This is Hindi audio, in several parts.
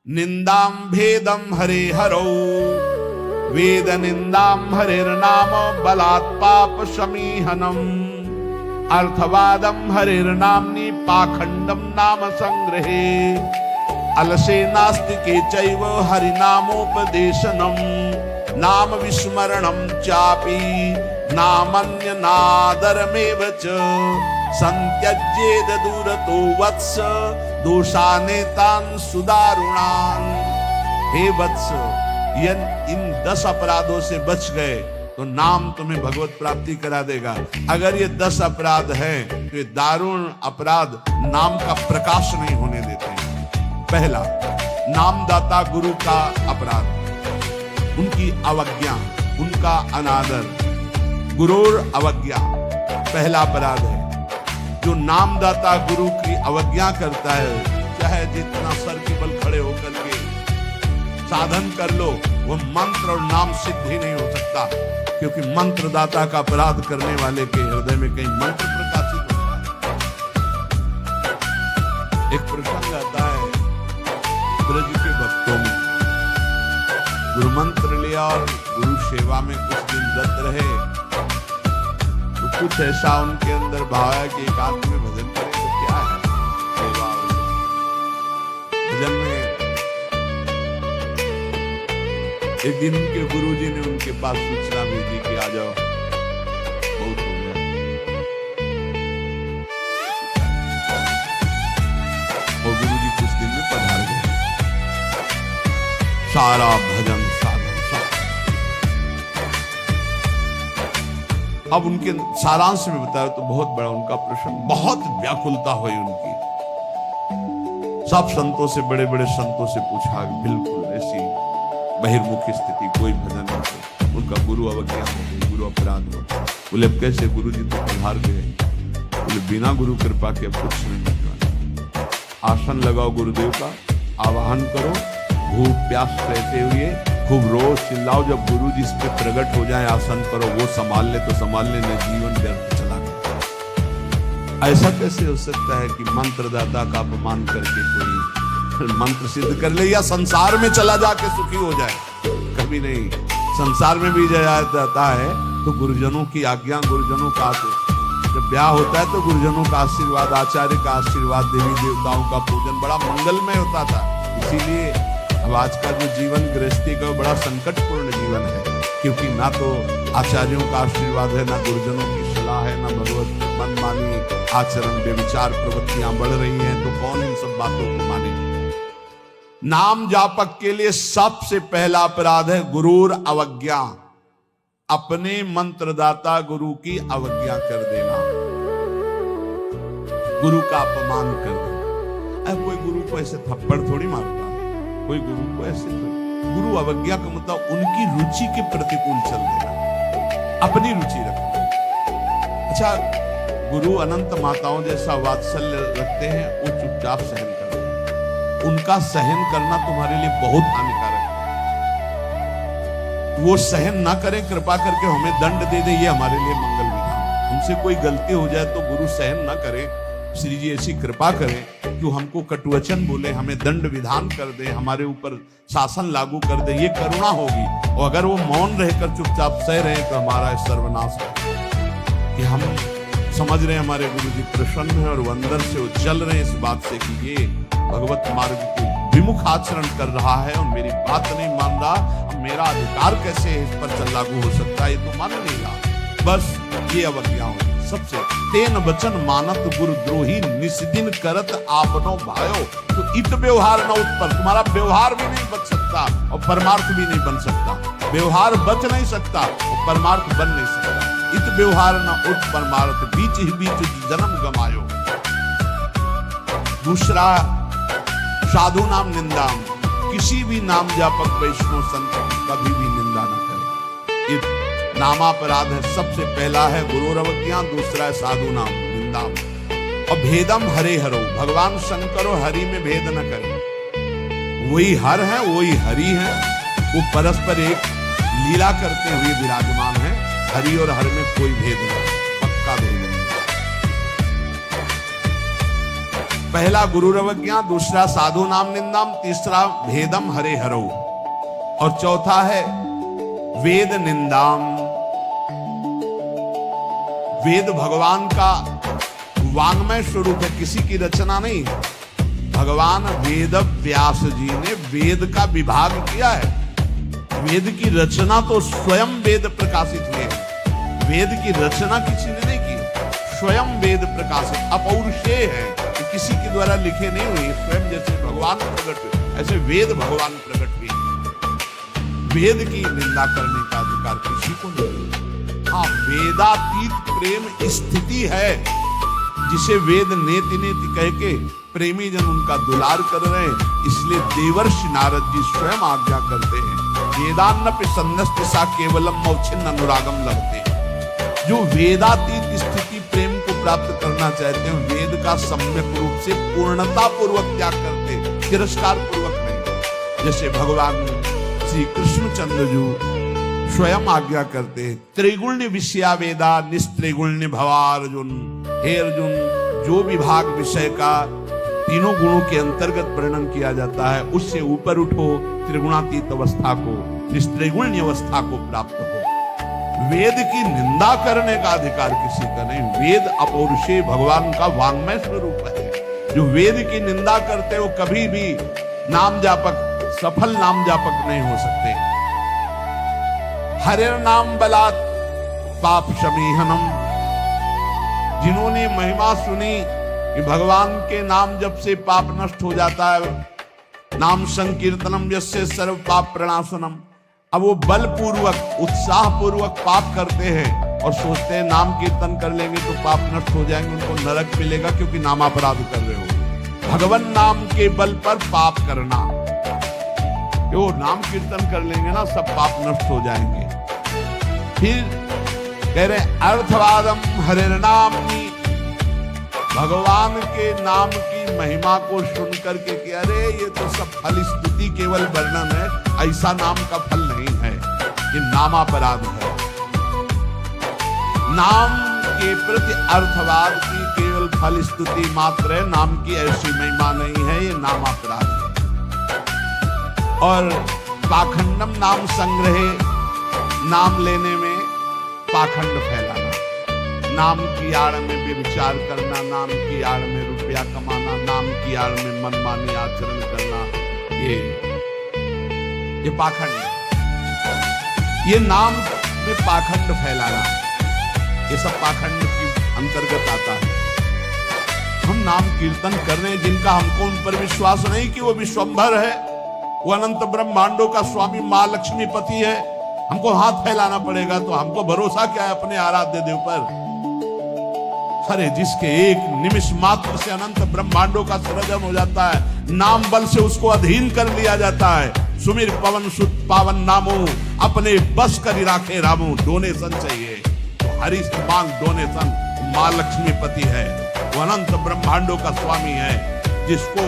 निंदाम भेदम हरे हरौ, वेद निंदाम हरिर्नाम बलात् पाप शमीहनम, अर्थवादम हरिर्नाम्नि पाखंडम नाम संग्रहे, अलसे नास्तिके चैव हरिनामोपदेशनम, नाम विस्मरणम चापि नामन्य नादरमेव च, संत्यज्येद दूरतो वत्स दोषानेतान सुदारुणान। हे वत्स, इन 10 अपराधों से बच गए तो नाम तुम्हें भगवत प्राप्ति करा देगा। अगर ये 10 अपराध हैं तो ये दारुण अपराध नाम का प्रकाश नहीं होने देते हैं। पहला, नामदाता गुरु का अपराध, उनकी अवज्ञा, उनका अनादर। गुरुर अवज्ञा पहला अपराध है। जो नामदाता गुरु की अवज्ञा करता है, चाहे जितना सर के बल खड़े होकर के साधन कर लो, वो मंत्र और नाम सिद्ध ही नहीं हो सकता, क्योंकि मंत्रदाता का अपराध करने वाले के हृदय में कहीं मंत्र प्रकाशित होता है। एक प्रसंग आता है ब्रज के भक्तों में, गुरु मंत्र लिया और गुरु सेवा में कुछ दिन रत रहे, तो कुछ ऐसा उनके अंदर भाव है कि एक आदमी भजन करे तो क्या है सेवा। भजन में एक दिन उनके गुरुजी ने उनके पास सूचना भेजी कि आ जाओ, बहुत हो गया। और गुरुजी कुछ दिन में पधार गए। सारा भजन साधन सब। अब उनके सारांश में बताया तो बहुत बड़ा उनका प्रश्न, बहुत व्याकुलता हुई उनकी। सब संतों से, बड़े बड़े संतों से पूछा, बिल्कुल ऐसी बहिर्मुखी स्थिति, कोई भजन नहीं। उनका गुरु अवज्ञा हो गई, गुरु अपराध हो। बोले कैसे? गुरु जी तो पधार गए। बोले बिना गुरु कृपा के अब कुछ नहीं होगा। आसन लगाओ गुरुदेव का, आवाहन करो, भूख प्यास रहते हुए खूब रोज चिल्लाओ। जब गुरु जी इस पे प्रकट हो जाए आसन पर, वो संभाल ले तो संभाल ले, नहीं जीवन व्यर्थ चला गया। ऐसा कैसे हो सकता है कि मंत्रदाता का अपमान करके कोई मंत्र सिद्ध कर ले या संसार में चला जाके सुखी हो जाए? कभी नहीं। संसार में भी जाता है तो गुरुजनों की आज्ञा, गुरुजनों का जब ब्याह होता है तो गुरुजनों का आशीर्वाद, आचार्य का आशीर्वाद, देवी देवताओं का पूजन बड़ा मंगलमय होता था। इसीलिए अब आज का जो जीवन गृहस्थी का बड़ा संकटपूर्ण जीवन है, क्योंकि ना तो आचार्यों का आशीर्वाद है, ना गुरुजनों की सलाह है, ना भगवत मनमानी आचरण व्यभिचार प्रवृत्तियां बढ़ रही हैं, तो कौन इन सब बातों को माने? नाम जापक के लिए सबसे पहला अपराध है गुरूर अवज्ञा, अपने मंत्रदाता गुरु की अवज्ञा कर देना, गुरु का अपमान कर देना। अब कोई गुरु को ऐसे थप्पड़ थोड़ी मारता है, कोई गुरु को ऐसे तो गुरु अवज्ञा का मतलब उनकी रुचि के प्रतिकूल चल देना, अपनी रुचि रखना। अच्छा, गुरु अनंत माताओं जैसा वात्सल्य रखते हैं, वो चुपचाप सहन करते हैं। उनका सहन करना तुम्हारे लिए बहुत हानिकारक है। वो सहन ना करें, कृपा करके हमें दंड दे दे, ये हमारे लिए मंगल विधान। हमसे कोई गलती हो जाए तो गुरु सहन ना करें, श्री जी ऐसी कृपा करें कि हमको कटुवचन बोले, हमें दंड विधान कर दे, हमारे ऊपर शासन लागू कर दे, ये करुणा होगी। और अगर वो मौन रहकर चुपचाप सह रहे तो हमारा सर्वनाश है। कि हम समझ रहे हैं हमारे गुरु जी प्रसन्न है और वो अंदर से वो जल रहे हैं इस बात से कि ये भगवत मार्ग को विमुख आचरण कर रहा है और मेरी बात नहीं मान रहा, मेरा अधिकार कैसे इस पर लागू हो सकता है, ये तो मान नहीं रहा। बस ये अवज्ञा हो। सबसे तेन वचन मानत गुरुद्रोही, निस्दिन करत आपनो भायो। तो इत व्यवहार न उत्पन्न, तुम्हारा व्यवहार भी नहीं बच सकता और परमार्थ भी नहीं बन सकता। व्यवहार बच नहीं सकता और परमार्थ बन नहीं सकता। इत व्यवहार न उत परमार्थ, बीच ही बीच जन्म गमायो। दूसरा, साधु नाम निंदाम, किसी भी नाम जापक वैष्णव संत कभी भी निंदा न करें। ये नामापराध है। सबसे पहला है गुरु अवज्ञा, दूसरा है साधु नाम निंदाम। और भेदम हरे हरो, भगवान शंकर और हरि में भेद न करें। वही हर है, वही हरि है, वो परस्पर एक लीला करते हुए विराजमान है। हरि और हर में कोई भेद नहीं, पक्का भेद नहीं। पहला गुरुरवज्ञा, दूसरा साधु नाम निंदाम, तीसरा भेदम हरे हरो, और चौथा है वेद निंदाम। वेद भगवान का वांग्मय स्वरूप है, किसी की रचना नहीं। भगवान वेद व्यास जी ने वेद का विभाग किया है। वेद की रचना तो स्वयं वेद प्रकाशित हुए हैं। वेद की रचना किसी ने नहीं की, स्वयं वेद प्रकाशित अपौरुषेय है, कि किसी के द्वारा लिखे नहीं हुए। स्वयं जैसे भगवान प्रकट हुए ऐसे वेद भगवान प्रकट हुए। वेद की निंदा करने का अधिकार किसी को नहीं। हाँ, वेदातीत प्रेम स्थिति है जिसे वेद नेति नेति कह के प्रेमी जन उनका दुलार कर रहे हैं। इसलिए देवर्षि नारद जी स्वयं आज्ञा करते हैं, वेदान्नपि सन्नस्तिसा केवलम मौछिन्न अनुरागम लभते। जो वेदातीत स्थिति प्रेम को प्राप्त करना चाहते हैं, वेद का सम्यक रूप से पूर्णता पूर्वक त्याग करते, तिरस्कार पूर्वक नहीं। जैसे भगवान श्री कृष्णचंद्र जी स्वयं आज्ञा करते हैं, त्रिगुण्य विषया वेदा निस्त्रिगुण्य भवार्जुन। हे अर्जुन, जो विभाग विषय का तीनों गुणों के अंतर्गत वर्णन किया जाता है, उससे ऊपर उठो, त्रिगुणातीत अवस्था को, त्रिगुण्य अवस्था को प्राप्त हो। वेद की निंदा करने का अधिकार किसी का नहीं। वेद अपौरुषेय भगवान का वांग्मय स्वरूप है। जो वेद की निंदा करते हो कभी भी नाम जापक, सफल नाम जापक नहीं हो सकते। हरे नाम बलात् पाप शमीहनम। जिन्होंने महिमा सुनी कि भगवान के नाम जप से पाप नष्ट हो जाता है, नाम संकीर्तनम यस्य सर्व पाप प्रणाशनम। अब वो बलपूर्वक उत्साह पूर्वक पाप करते हैं और सोचते हैं नाम कीर्तन कर लेंगे तो पाप नष्ट हो जाएंगे, उनको नरक मिलेगा क्योंकि नामापराध कर रहे हो। भगवान नाम के बल पर पाप करना, वो नाम कीर्तन कर लेंगे ना सब पाप नष्ट हो जाएंगे। फिर कह रहे अर्थवादम हरे नाम, भगवान के नाम की महिमा को सुनकर के कि अरे ये तो सब फल स्तुति केवल वर्णन है, ऐसा नाम का फल नहीं है, ये नामापराध है। नाम के प्रति अर्थवाद की केवल फल स्तुति मात्र है, नाम की ऐसी महिमा नहीं है, ये नामापराध है। और पाखंडम नाम संग्रहे, नाम लेने में पाखंड फैलाना, नाम की आड़ में व्यभिचार करना, नाम की आड़ में रुपया कमाना, नाम की आड़ में मनमानी आचरण करना, ये पाखंड है। ये नाम में पाखंड फैलाना, ये सब पाखंड की अंतर्गत आता है। हम नाम कीर्तन कर रहे हैं, जिनका हमको उन पर विश्वास नहीं कि वो विश्वंभर है, वो अनंत ब्रह्मांडों का स्वामी मां लक्ष्मी पति है, हमको हाथ फैलाना पड़ेगा, तो हमको भरोसा क्या है अपने आराध्य देव पर। अरे जिसके एक निमिष मात्र से अनंत ब्रह्मांडों का सृजन हो जाता है, नाम बल से उसको अधीन कर लिया जाता है। सुमिर पवन सुत पावन नामो, अपने बस कर राखे रामो। डोनेशन चाहिए तो हरि से मांग डोनेशन। मां लक्ष्मी पति है, वो अनंत ब्रह्मांडों का स्वामी है। जिसको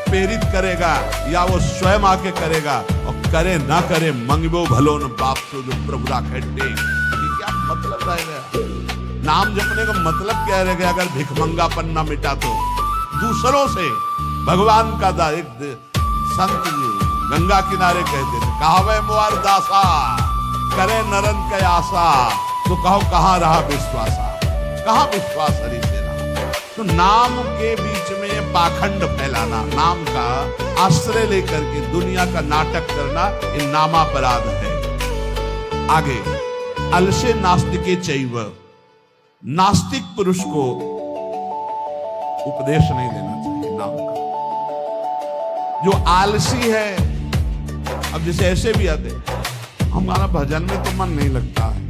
प्रेरित करेगा या वो स्वयं आके करेगा, और करे ना करे मंगबो भलो न बाप तो जो प्रभु राखे। क्या मतलब रहेगा? नाम जपने का मतलब क्या रहेगा? अगर भिखमंगापन ना मिटा तो दूसरों से भगवान का एक संत गंगा किनारे कहते थे, कहावे मुआर दासा करे नरन के आशा, तो कहो कहां रहा विश्वासा, कहां विश्वास हरि से रहा। तो नाम के बीच में पाखंड फैलाना, नाम का आश्रय लेकर के दुनिया का नाटक करना, ये नामापराध है। आगे अलसे नास्तिके चैव, नास्तिक पुरुष को उपदेश नहीं देना चाहिए नाम का। जो आलसी है, अब जैसे ऐसे भी आते, हमारा भजन में तो मन नहीं लगता है,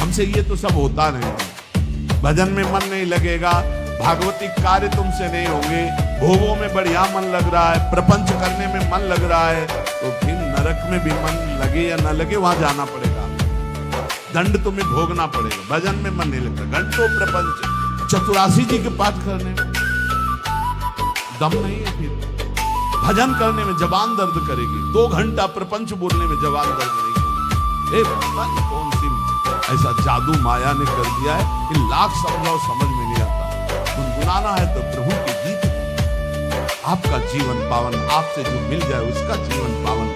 हमसे ये तो सब होता नहीं है, भजन में मन नहीं लगेगा, भागवतिक कार्य तुमसे नहीं होंगे, भोगों में बढ़िया मन लग रहा है, प्रपंच करने में मन लग रहा है, तो फिर नरक में भी मन लगे या न लगे वहां जाना पड़ेगा, दंड तुम्हें भोगना पड़ेगा। भजन में मन नहीं लगता, घंटों प्रपंच, चतुरासी जी के पाठ करने में दम नहीं है, फिर भजन करने में जबान दर्द करेगी, 2 घंटा प्रपंच बोलने में जबान दर्द नहीं करेगी। पता नहीं कौन सी ऐसा जादू माया ने कर दिया है कि लाख समझाओ समझ में नहीं आता। सुनाना है तो प्रभु के गीत, आपका जीवन पावन, आपसे जो मिल जाए उसका जीवन पावन।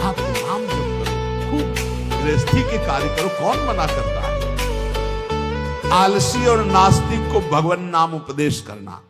आप नाम जप करो, खूब गृहस्थी के कार्य करो, कौन मना करता है। आलसी और नास्तिक को भगवान नाम उपदेश करना